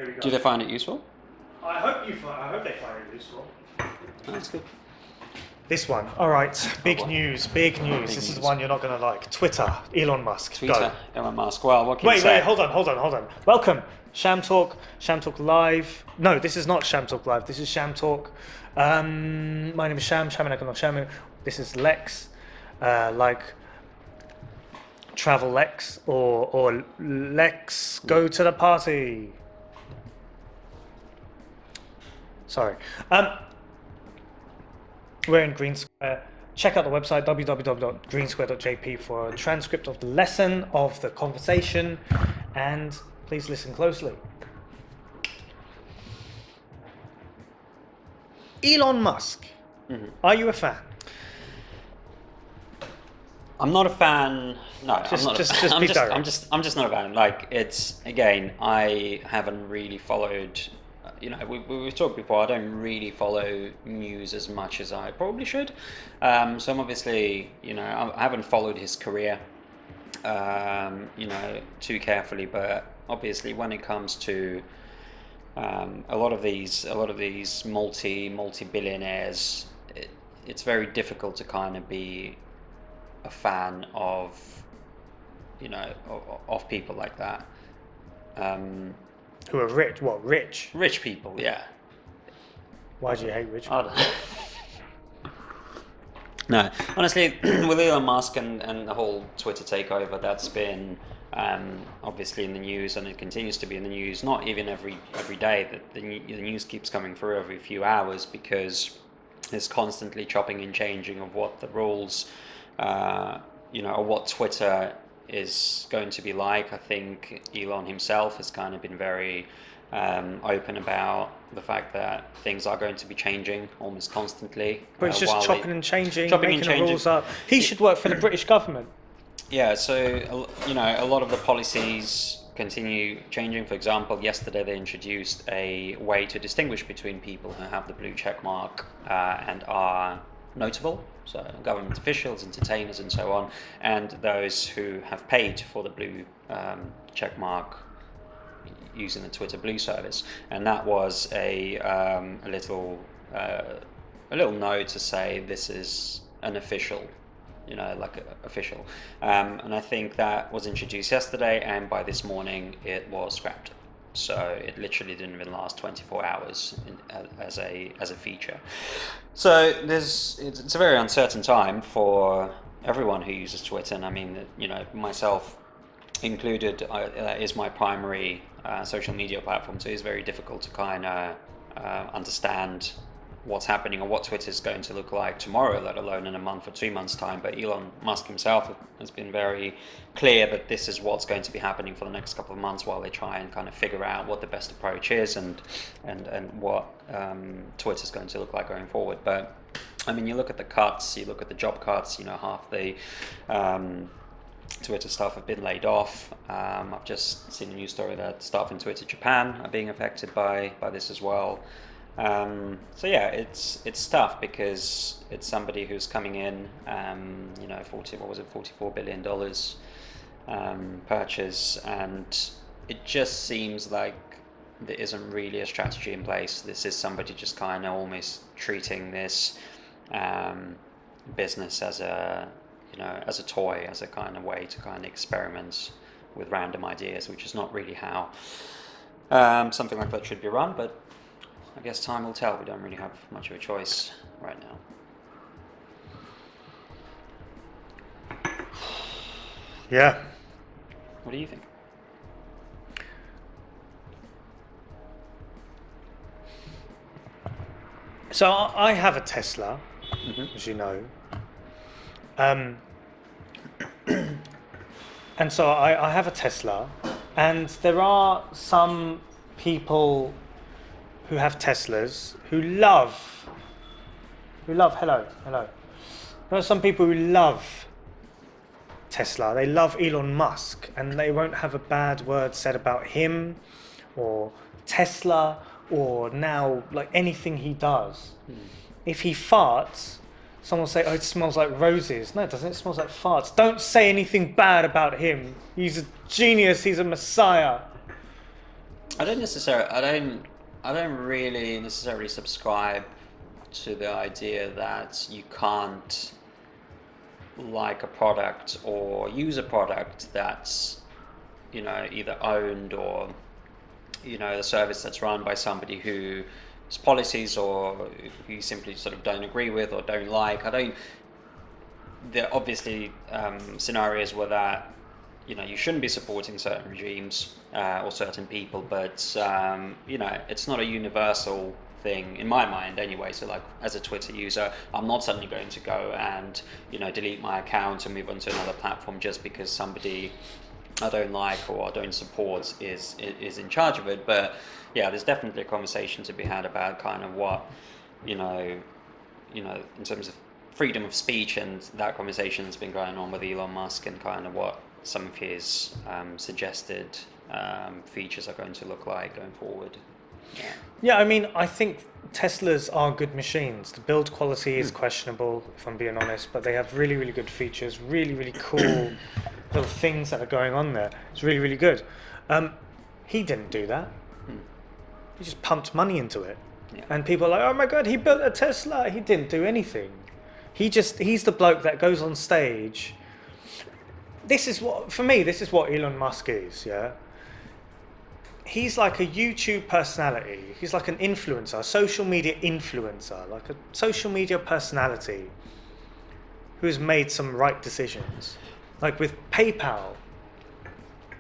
Here we go. Do they find it useful? I hope they find it useful. That's good. This one. All right. Big news. This is the one you're not going to like. Twitter. Elon Musk. Twitter. Go. Elon Musk. Well, what can you say? Wait. Hold on. Welcome. Sham Talk. Sham Talk Live. No, this is not Sham Talk Live. This is Sham Talk. My name is Sham. Sham. This is Lexx. Like travel Lexx or Lexx go to the party. Sorry. We're in Green Square. Check out the website www.greensquare.jp for a transcript of the lesson, of the conversation, and please listen closely. Elon Musk. Mm-hmm. Are you a fan? I'm not a fan. No, I'm not. I'm just not a fan. Like, it's, again, I haven't really followed. We've talked before. I don't really follow news as much as I probably should. So I'm obviously, I haven't followed his career, too carefully. But obviously, when it comes to a lot of these multi-billionaires, it's very difficult to kind of be a fan of, of people like that. Who are rich? What, rich? Rich people, yeah. Why do you hate rich people? I don't know. No, honestly, with Elon Musk and the whole Twitter takeover, that's been obviously in the news, and it continues to be in the news. Not even every day. That the news keeps coming through every few hours, because there's constantly chopping and changing of what the rules, or what Twitter is going to be like. I think Elon himself has kind of been very open about the fact that things are going to be changing almost constantly. But it's just chopping and changing, making the rules up. He should work for the British government. Yeah, so, a lot of the policies continue changing. For example, yesterday they introduced a way to distinguish between people who have the blue check mark and are notable, so government officials, entertainers, and so on, and those who have paid for the blue check mark using the Twitter Blue service. And that was a little note to say this is an official, official. And I think that was introduced yesterday, and by this morning it was scrapped. So it literally didn't even last 24 hours as a feature. So it's a very uncertain time for everyone who uses Twitter, and I mean, myself included. That is my primary social media platform, so it's very difficult to kind of understand what's happening or what Twitter is going to look like tomorrow, let alone in a month or 2 months' time. But Elon Musk himself has been very clear that this is what's going to be happening for the next couple of months while they try and kind of figure out what the best approach is and what Twitter is going to look like going forward. But I mean, you look at the cuts, you look at the job cuts, half the Twitter staff have been laid off. I've just seen a news story that staff in Twitter Japan are being affected by this as well. So yeah, it's tough because it's somebody who's coming in, $44 billion purchase, and it just seems like there isn't really a strategy in place. This is somebody just kind of almost treating this business as a toy, as a kind of way to kind of experiment with random ideas, which is not really how something like that should be run. But I guess time will tell. We don't really have much of a choice right now. Yeah. What do you think? So I have a Tesla, as you know. And so I have a Tesla, and there are some people who have Teslas who love, hello. There are some people who love Tesla. They love Elon Musk, and they won't have a bad word said about him or Tesla or now like anything he does. If he farts, someone will say, oh, it smells like roses. No, it doesn't. It smells like farts. Don't say anything bad about him. He's a genius. He's a messiah. I don't really necessarily subscribe to the idea that you can't like a product or use a product that's, either owned or, a service that's run by somebody whose policies or who you simply sort of don't agree with or don't like. There are obviously scenarios where that, you shouldn't be supporting certain regimes or certain people, but it's not a universal thing in my mind anyway. So like as a Twitter user, I'm not suddenly going to go and delete my account and move on to another platform just because somebody I don't like or I don't support is in charge of it. But yeah, there's definitely a conversation to be had about kind of what in terms of freedom of speech, and that conversation has been going on with Elon Musk and kind of what some of his suggested features are going to look like going forward. Yeah, I mean, I think Teslas are good machines. The build quality is questionable, if I'm being honest, but they have really, really good features, really, really cool little things that are going on there. It's really, really good. He didn't do that. He just pumped money into it. Yeah. And people are like, oh my God, he built a Tesla. He didn't do anything. He's the bloke that goes on stage. For me, this is what Elon Musk is, yeah? He's like a YouTube personality. He's like an influencer, a social media influencer, like a social media personality who has made some right decisions. Like with PayPal,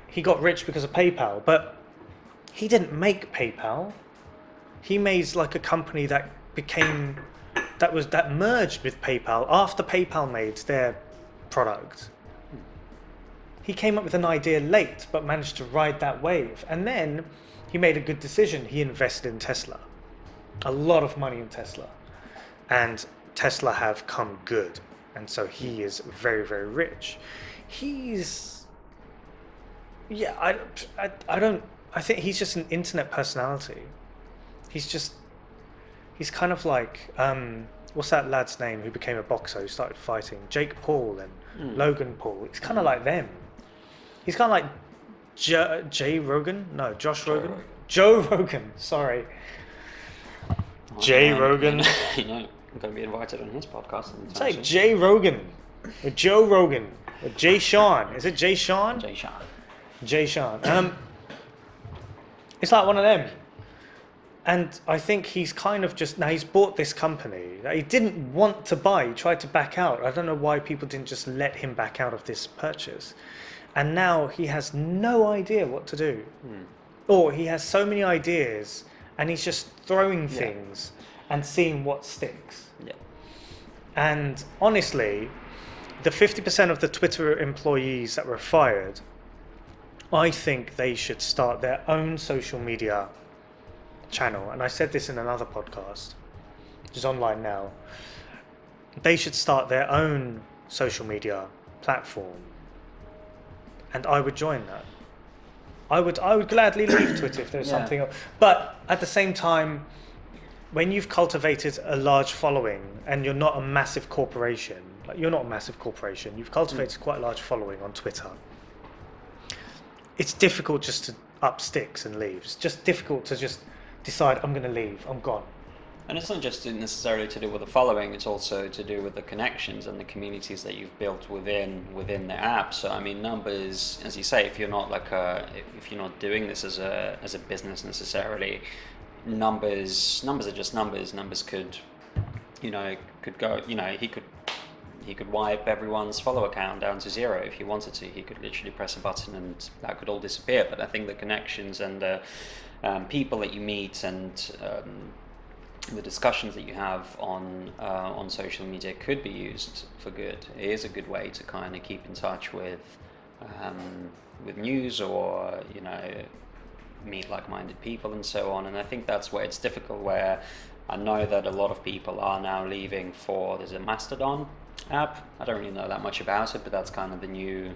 he got rich because of PayPal, but he didn't make PayPal. He made like a company that merged with PayPal after PayPal made their product. He came up with an idea late, but managed to ride that wave. And then he made a good decision. He invested in Tesla. A lot of money in Tesla. And Tesla have come good. And so he is very, very rich. I think he's just an internet personality. He's kind of like, what's that lad's name who became a boxer who started fighting? Jake Paul and Logan Paul. It's kind of like them. He's kind of like Jay Rogan? No, Josh Rogan? Joe Rogan, sorry. Jay Rogan. I'm going to be invited on his podcast. It's like Jay Rogan, or Joe Rogan, or Jay Sean. Is it Jay Sean? Jay Sean. Jay Sean. It's like one of them. And I think he's kind of he's bought this company that he didn't want to buy. He tried to back out. I don't know why people didn't just let him back out of this purchase. And now he has no idea what to do. Or he has so many ideas and he's just throwing things and seeing what sticks. Yeah. And honestly, the 50% of the Twitter employees that were fired, I think they should start their own social media channel. And I said this in another podcast, which is online now. They should start their own social media platform. And I would join that. I would gladly leave Twitter if there's something else. But at the same time, when you've cultivated a large following and you're not a massive corporation, you've cultivated quite a large following on Twitter. It's difficult just to up sticks and leave. It's just difficult to just decide, I'm going to leave, I'm gone. And it's not just necessarily to do with the following, it's also to do with the connections and the communities that you've built within the app. So I mean, numbers, as you say, if you're not doing this as a business necessarily, numbers are just numbers. Numbers could go, he could wipe everyone's follow account down to zero if he wanted to. He could literally press a button and that could all disappear. But I think the connections and the people that you meet and the discussions that you have on social media could be used for good. It is a good way to kind of keep in touch with news or meet like-minded people and so on. And I think that's where it's difficult. Where I know that a lot of people are now leaving there's a Mastodon app. I don't really know that much about it, but that's kind of the new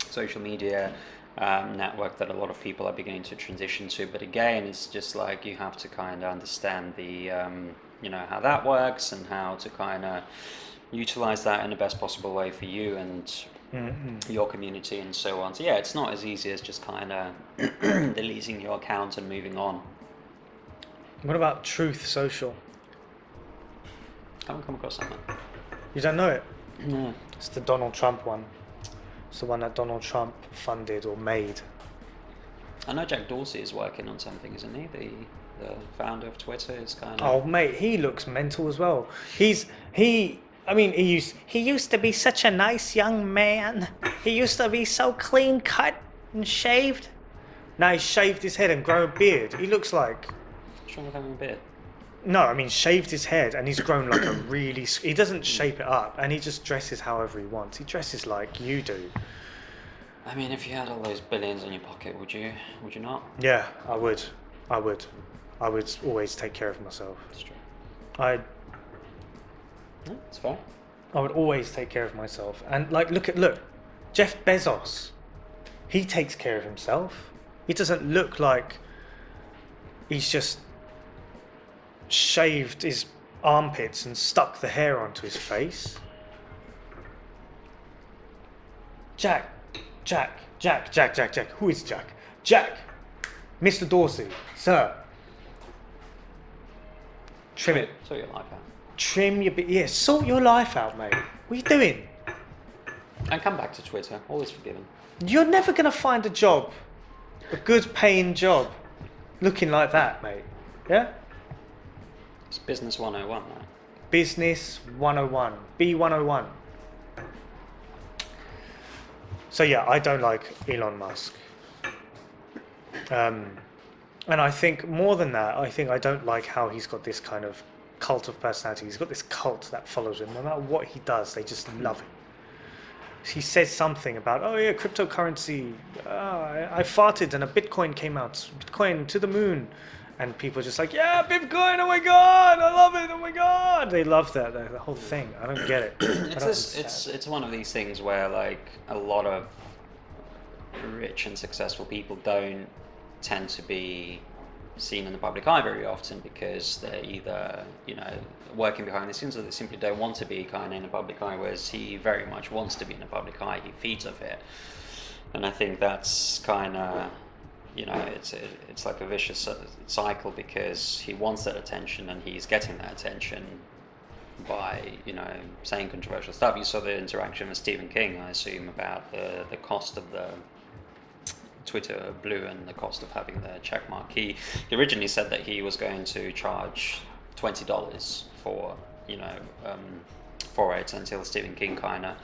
social media network that a lot of people are beginning to transition to. But again, it's just like you have to kind of understand the how that works and how to kind of utilize that in the best possible way for you. And your community and so on. So yeah, it's not as easy as just kind of deleting your account and moving on. What about Truth Social? Haven't come across that one. You don't know it? No. It's the Donald Trump one. It's the one that Donald Trump funded or made. I know Jack Dorsey is working on something, isn't he? The founder of Twitter is kind of... Oh mate, he looks mental as well. He used to be such a nice young man. He used to be so clean cut and shaved. Now he's shaved his head and grown a beard. He looks like... What's wrong with having a beard? No, I mean shaved his head and he's grown like a really... He doesn't shape it up and he just dresses however he wants. He dresses like you do. I mean, if you had all those billions in your pocket, would you not? Yeah, I would always take care of myself. That's true. Yeah, It's fair. I would always take care of myself. And like, look, Jeff Bezos, he takes care of himself. He doesn't look like he's just shaved his armpits and stuck the hair onto his face. Jack. Who is Jack? Jack. Mr. Dorsey, sir. Trim it. Sort your life out. Trim your bit. Yeah, sort your life out, mate. What are you doing? And come back to Twitter. All is forgiven. You're never going to find a job, a good paying job, looking like that, mate. Yeah? It's business 101, man. Business 101. B101. So yeah, I don't like Elon Musk. And I think more than that, I don't like how he's got this kind of cult of personality. He's got this cult that follows him. No matter what he does, they just love him. He says something about, oh yeah, cryptocurrency. I farted and a Bitcoin came out. Bitcoin to the moon. And people are just like, yeah, Bitcoin, oh my God, I love it, oh my God. They love that, the whole thing. I don't get it. It's one of these things where like a lot of rich and successful people don't tend to be seen in the public eye very often because they're either, working behind the scenes or they simply don't want to be kind of in the public eye, whereas he very much wants to be in the public eye. He feeds off it. And I think that's kind of... it's like a vicious cycle because he wants that attention and he's getting that attention by, saying controversial stuff. You saw the interaction with Stephen King, I assume, about the cost of the Twitter Blue and the cost of having the checkmark. He originally said that he was going to charge $20 for, for it until Stephen King kind of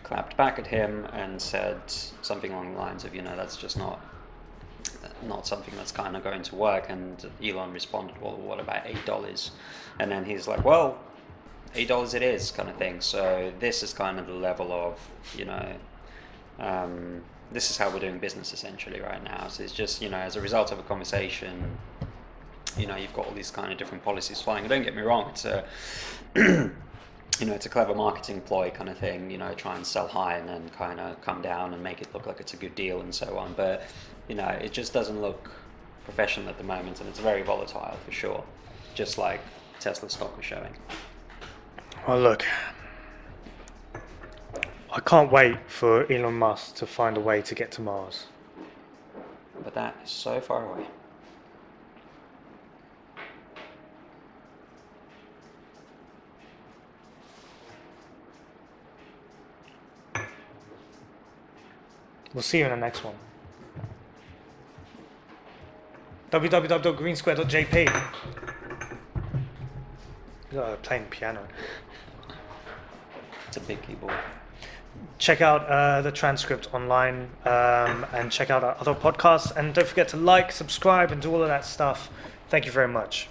clapped back at him and said something along the lines of, that's just not something that's kind of going to work. And Elon responded, well, what about $8? And then he's like, well, $8 it is, kind of thing. So this is kind of the level of, this is how we're doing business essentially right now. So it's just, as a result of a conversation, you've got all these kind of different policies flying. Don't get me wrong, it's a it's a clever marketing ploy kind of thing, try and sell high and then kind of come down and make it look like it's a good deal and so on. But, it just doesn't look professional at the moment, and it's very volatile for sure, just like Tesla stock was showing. Well, look, I can't wait for Elon Musk to find a way to get to Mars. But that is so far away. We'll see you in the next one. www.greensquare.jp. Playing piano. It's a big keyboard. Check out the transcript online and check out our other podcasts. And don't forget to like, subscribe, and do all of that stuff. Thank you very much.